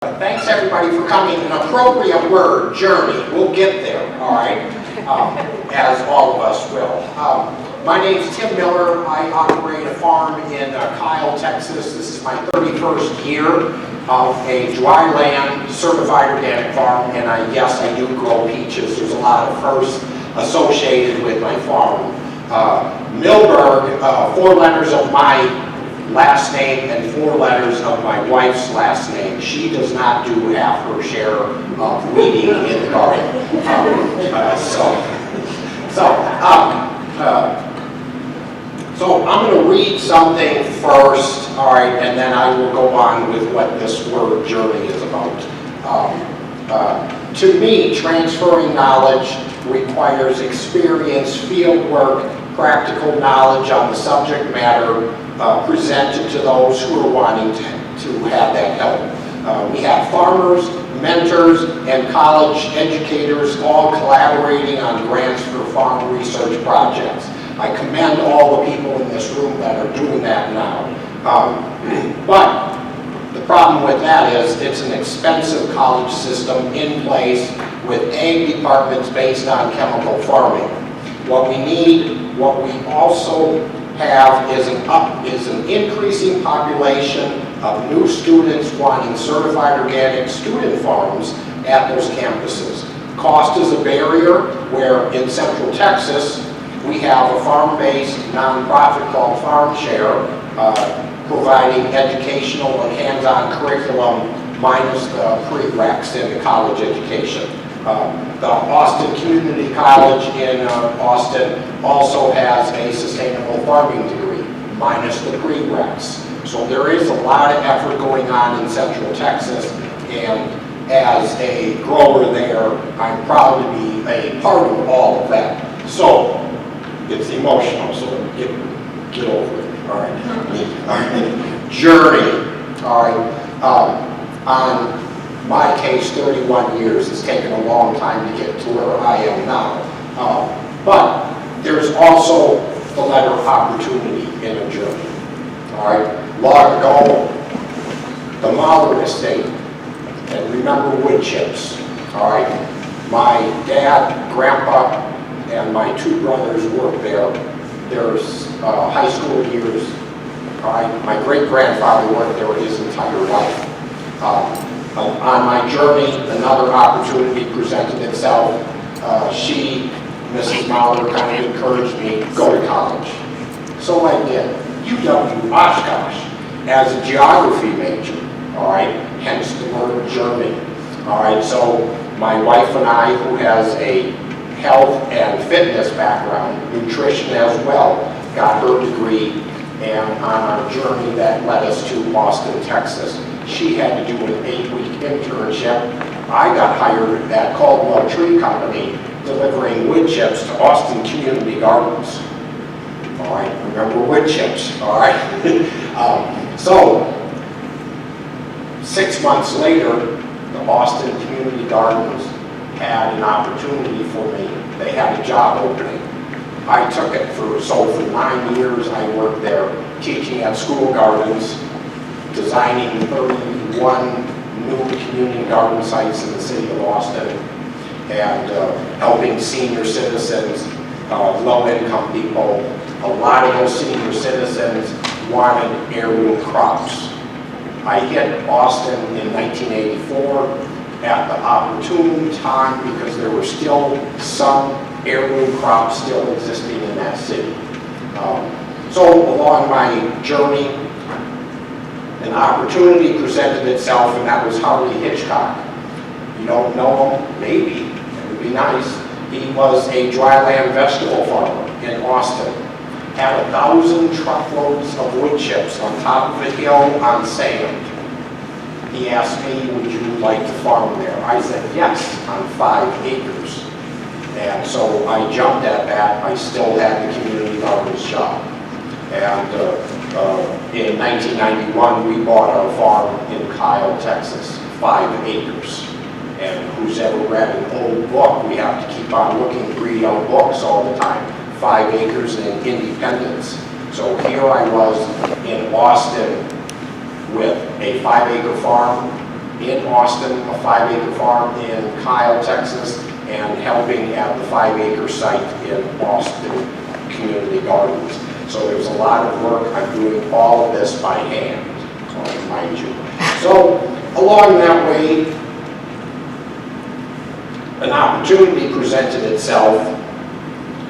Thanks everybody for coming. An appropriate word, journey. We'll get there, all right, as all of us will. My name's Tim Miller. I operate a farm in Kyle, Texas. This is my 31st year of a dry land certified organic farm, and yes, I do grow peaches. There's a lot of firsts associated with my farm. Millberg, 4 letters of my last name and 4 letters of my wife's last name. She does not do half her share of weeding in the garden. So I'm going to read something first, all right, and then I will go on with what this word journey is about. To me, transferring knowledge requires experience, field work, practical knowledge on the subject matter presented to those who are wanting to have that help. We have farmers, mentors, and college educators all collaborating on grants for farm research projects. I commend all the people in this room that are doing that now. But the problem with that is it's an expensive college system in place with ag departments based on chemical farming. What we need, what we also have is an increasing population of new students wanting certified organic student farms at those campuses. Cost is a barrier where in Central Texas we have a farm-based nonprofit called Farm Share providing educational and hands-on curriculum minus the prereqs in the college education. The Austin Community College in Austin also has a sustainable farming degree, minus the prereqs. So there is a lot of effort going on in Central Texas, and as a grower there, I'm proud to be a part of all of that. So it's emotional, so get over it, all right? Journey, all right? On my case, 31 years. It's taken a long time to get to where I am now. But there's also the letter opportunity in a journey. All right. Long ago, the Mahler estate, and remember wood chips. All right. My dad, grandpa, and my 2 brothers worked there. There's high school years. All right. My great-grandfather worked there his entire life. On my journey, another opportunity presented itself. Mrs. Mahler, kind of encouraged me to go to college. So I did. UW Oshkosh as a geography major, all right? Hence the word journey, all right? So my wife and I, who has a health and fitness background, nutrition as well, got her degree, and on our journey that led us to Austin, Texas. She had to do an 8-week internship. I got hired at Caldwell Tree Company delivering wood chips to Austin Community Gardens. All right, remember wood chips, all right? So 6 months later, the Austin Community Gardens had an opportunity for me. They had a job opening. I took it for 9 years I worked there teaching at school gardens, designing 31 new community garden sites in the city of Austin, and helping senior citizens, low-income people. A lot of those senior citizens wanted heirloom crops. I hit Austin in 1984 at the opportune time because there were still some heirloom crops still existing in that city. So along my journey, an opportunity presented itself, and that was Harley Hitchcock. You don't know him? Maybe. It would be nice. He was a dry land vegetable farmer in Austin. Had 1,000 truckloads of wood chips on top of a hill on sand. He asked me, would you like to farm there? I said yes, on 5 acres. And so I jumped at that. I still had the community gardens job. And in 1991, we bought our farm in Kyle, Texas, 5 acres. And who's ever read an old book, we have to keep on looking, read our books all the time. 5 acres in Independence. So here I was in Austin with a 5-acre farm, in Austin, a 5-acre farm in Kyle, Texas, and helping at the 5-acre site in Austin Community Gardens. So there's a lot of work. I'm doing all of this by hand, mind you. So along that way, an opportunity presented itself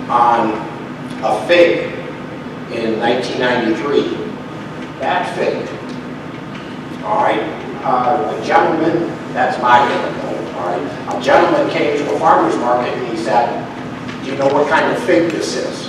on a fig in 1993. That fig. All right, a gentleman, that's my anecdote, all right. A gentleman came to a farmer's market and he said, do you know what kind of fig this is?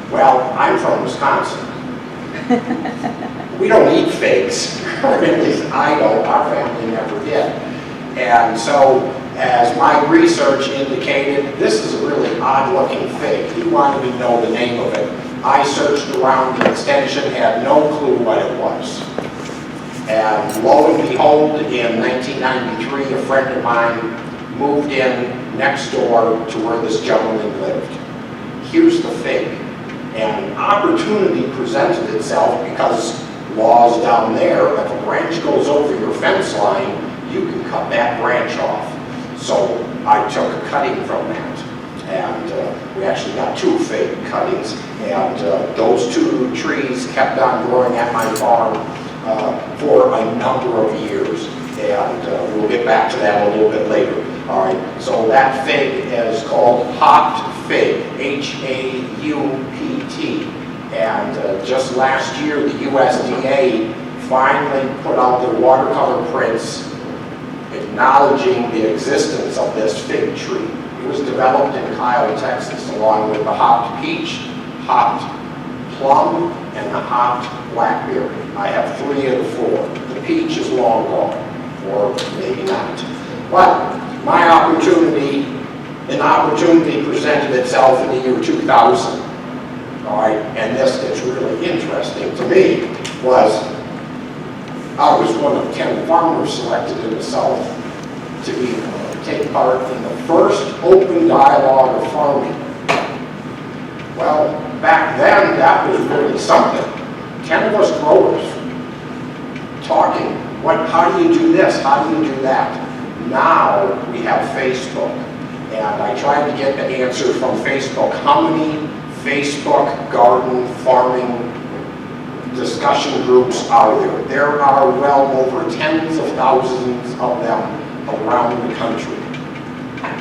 Well, I'm from Wisconsin. We don't eat figs, or at least I don't, our family never did. And so, as my research indicated, this is a really odd-looking fig. He wanted to know the name of it. I searched around the extension, had no clue what it was. And lo and behold, in 1993, a friend of mine moved in next door to where this gentleman lived. Here's the fig. And an opportunity presented itself because laws down there, if a branch goes over your fence line, you can cut that branch off. So I took a cutting from that. And we actually got 2 fig cuttings. And those 2 trees kept on growing at my farm for a number of years. And we'll get back to that a little bit later. All right, so that fig is called hopped fig, H-A-U-P-T. And just last year, the USDA finally put out their watercolor prints acknowledging the existence of this fig tree. It was developed in Kyle, Texas, along with the hopped peach, hopped plum, and the hopped blackberry. I have 3 of the 4. The peach is long gone, or maybe not. But my opportunity, an opportunity presented itself in the year 2000. All right, and this gets really interesting to me, was I was one of 10 farmers selected in the South to take part in the first open dialogue of farming. Well, back then, that was really something. 10 of us growers talking, how do you do this, how do you do that? Now we have Facebook, and I tried to get the answer from Facebook. How many Facebook garden farming discussion groups are there? There are well over tens of thousands of them around the country.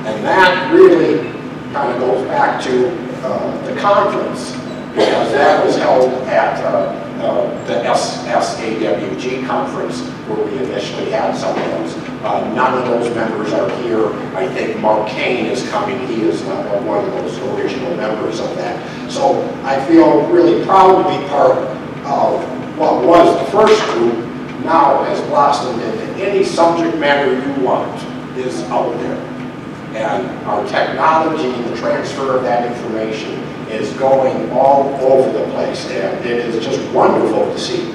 And that really kind of goes back to the conference, because that was held at the SSAWG conference, where we initially had some of those. None of those members are here. I think Mark Kane is coming. He is one of those original members of that. So I feel really proud to be part of what was the first group, now has blossomed into any subject matter you want is out there. And our technology and the transfer of that information is going all over the place, and it is just wonderful to see.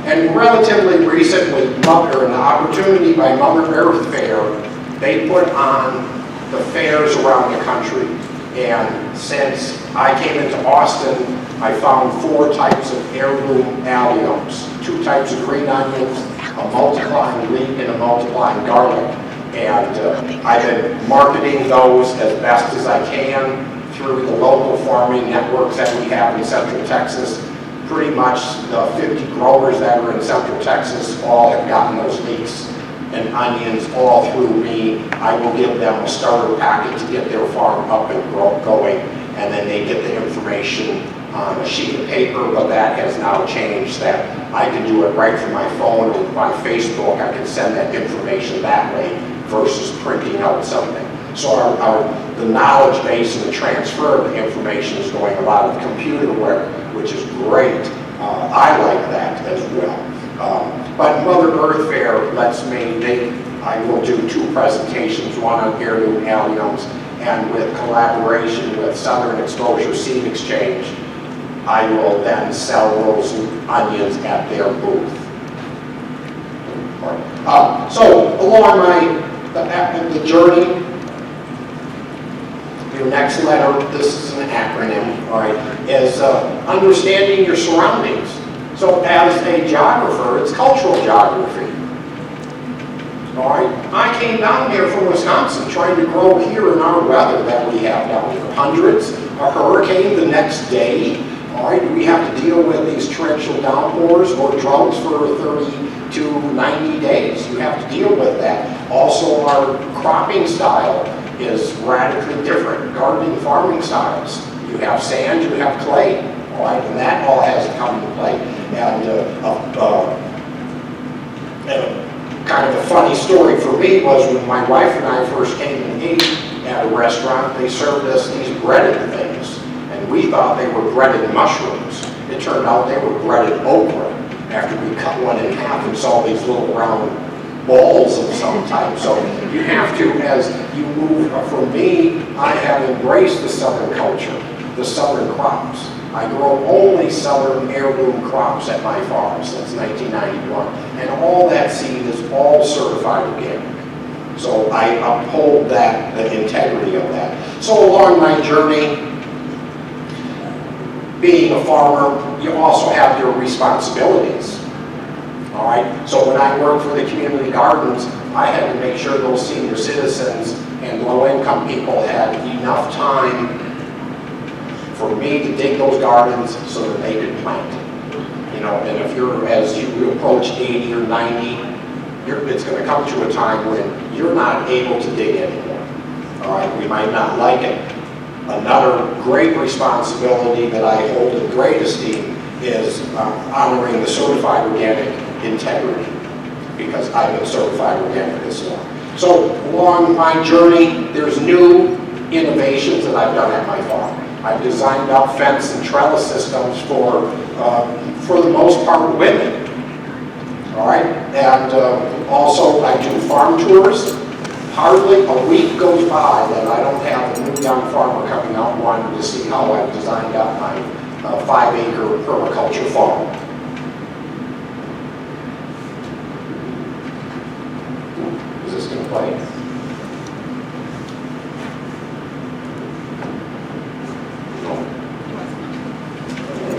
And relatively recently, an opportunity by Mother Earth Fair, they put on the fairs around the country. And since I came into Austin, I found 4 types of heirloom alliums, 2 types of green onions, a multiplying leek, and a multiplying garlic. And I've been marketing those as best as I can through the local farming networks that we have in Central Texas. Pretty much the 50 growers that are in Central Texas all have gotten those leeks and onions all through me. I will give them a starter packet to get their farm up and going, and then they get the information on a sheet of paper, but that has now changed, that I can do it right from my phone and by Facebook. I can send that information that way versus printing out something. So the knowledge base and the transfer of the information is going a lot of computer work, which is great. I like that as well. But Mother Earth Fair lets me, I will do 2 presentations, one on heirloom alliums, and with collaboration with Southern Exposure Seed Exchange, I will then sell those onions at their booth. So along the journey, your next letter, this is an acronym, all right, is understanding your surroundings. So as a geographer, it's cultural geography. All right, I came down here from Wisconsin trying to grow here in our weather that we have down here. Hundreds, a hurricane the next day. All right, we have to deal with these torrential downpours or droughts for 30 to 90 days. You have to deal with that. Also, our cropping style is radically different. Gardening, farming styles. You have sand, you have clay. All right, and that all has to come into play. And kind of a funny story for me was when my wife and I first came and ate at a restaurant, they served us these breaded things. And we thought they were breaded mushrooms. It turned out they were breaded okra after we cut one in half and saw these little round balls of some type. So you have to, as you move, for me, I have embraced the southern culture, the southern crops. I grow only southern heirloom crops at my farm since 1991. And all that seed is all certified organic. So I uphold that, the integrity of that. So along my journey, being a farmer, you also have your responsibilities. All right, so when I worked for the community gardens, I had to make sure those senior citizens and low-income people had enough time for me to dig those gardens so that they could plant. You know, and if you're, as you approach 80 or 90, it's going to come to a time when you're not able to dig anymore. All right, we might not like it. Another great responsibility that I hold in great esteem is honoring the certified organic integrity, because I've been certified organic this long. So along my journey, there's new innovations that I've done at my farm. I've designed up fence and trellis systems for the most part, women. All right, and also I do farm tours. Hardly a week goes by that I don't have a new young farmer coming out wanting to see how I've designed up my 5-acre permaculture farm. Is this going to play?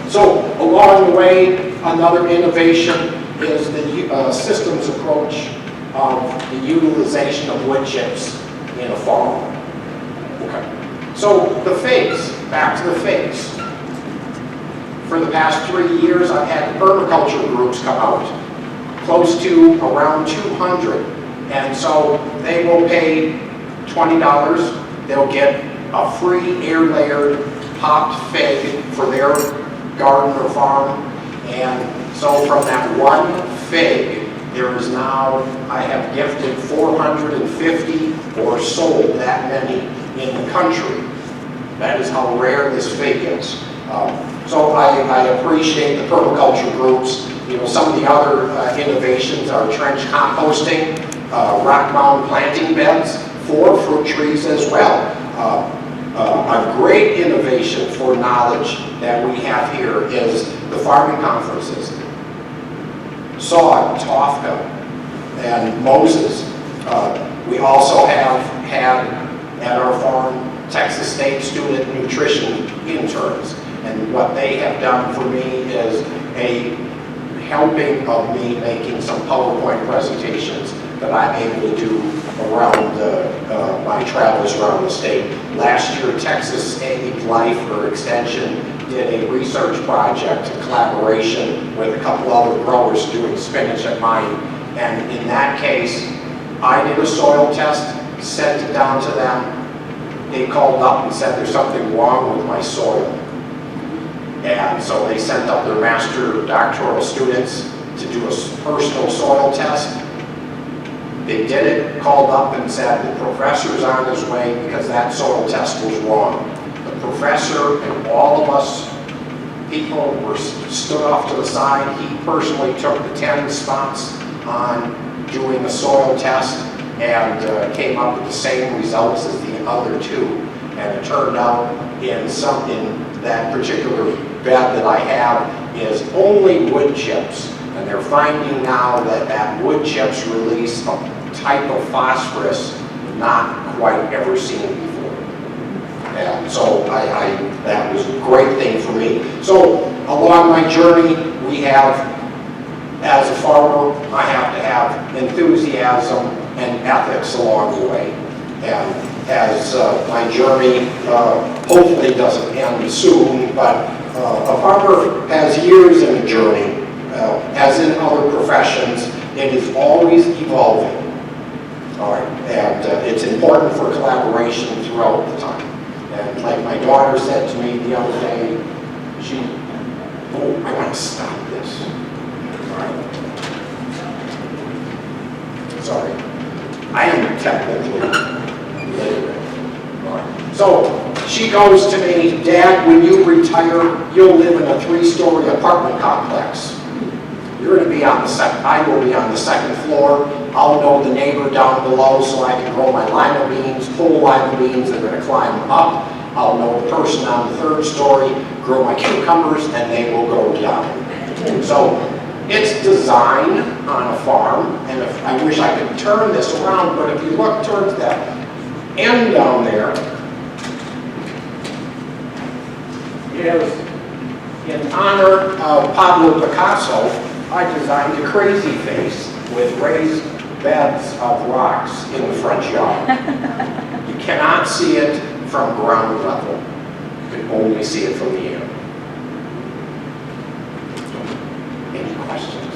So along the way, another innovation is the systems approach of the utilization of wood chips in a farm. Okay. So the figs, back to the figs. For the past 3 years, I've had permaculture groups come out, close to around 200. And so they will pay $20. They'll get a free air-layered popped fig for their garden or farm. And so from that one fig, there is now, I have gifted 450 or sold that many in the country. That is how rare this fig is. So I appreciate the permaculture groups. You know, some of the other innovations are trench composting, rock mound planting beds for fruit trees as well. A great innovation for knowledge that we have here is the farming conferences. SAWG, TOFCA, and Moses. We also have had at our farm Texas State student nutrition interns. And what they have done for me is a helping of me making some PowerPoint presentations that I'm able to do around my travels around the state. Last year, Texas Ag Life or Extension did a research project in collaboration with a couple other growers doing spinach at mine. And in that case, I did a soil test, sent it down to them. They called up and said there's something wrong with my soil. And so they sent up their master doctoral students to do a personal soil test. They did it, called up and said the professor's on his way because that soil test was wrong. The professor and all of us people were stood off to the side. He personally took the 10 spots on doing a soil test and came up with the same results as the other two. And it turned out in that particular bed that I have is only wood chips. And they're finding now that wood chips release a type of phosphorus not quite ever seen before. And so that was a great thing for me. So along my journey, we have, as a farmer, I have to have enthusiasm and ethics along the way. And as my journey hopefully doesn't end soon, but a farmer has years in a journey. As in other professions, it is always evolving. All right, and it's important for collaboration throughout the time. And like my daughter said to me the other day, I want to stop this. All right. Sorry, I am technically literate. All right. So she goes to me, Dad, when you retire, you'll live in a 3-story apartment complex. You're going to be on the second, I will be on the second floor. I'll know the neighbor down below so I can grow my lima beans, pull lima beans, they're going to climb up. I'll know the person on the 3rd story, grow my cucumbers, and they will go down. So it's design on a farm, and if, I wish I could turn this around, but if you look towards that end down there, is in honor of Pablo Picasso. I designed a crazy face with raised beds of rocks in the front yard. You cannot see it from ground level. You can only see it from the air. Any questions?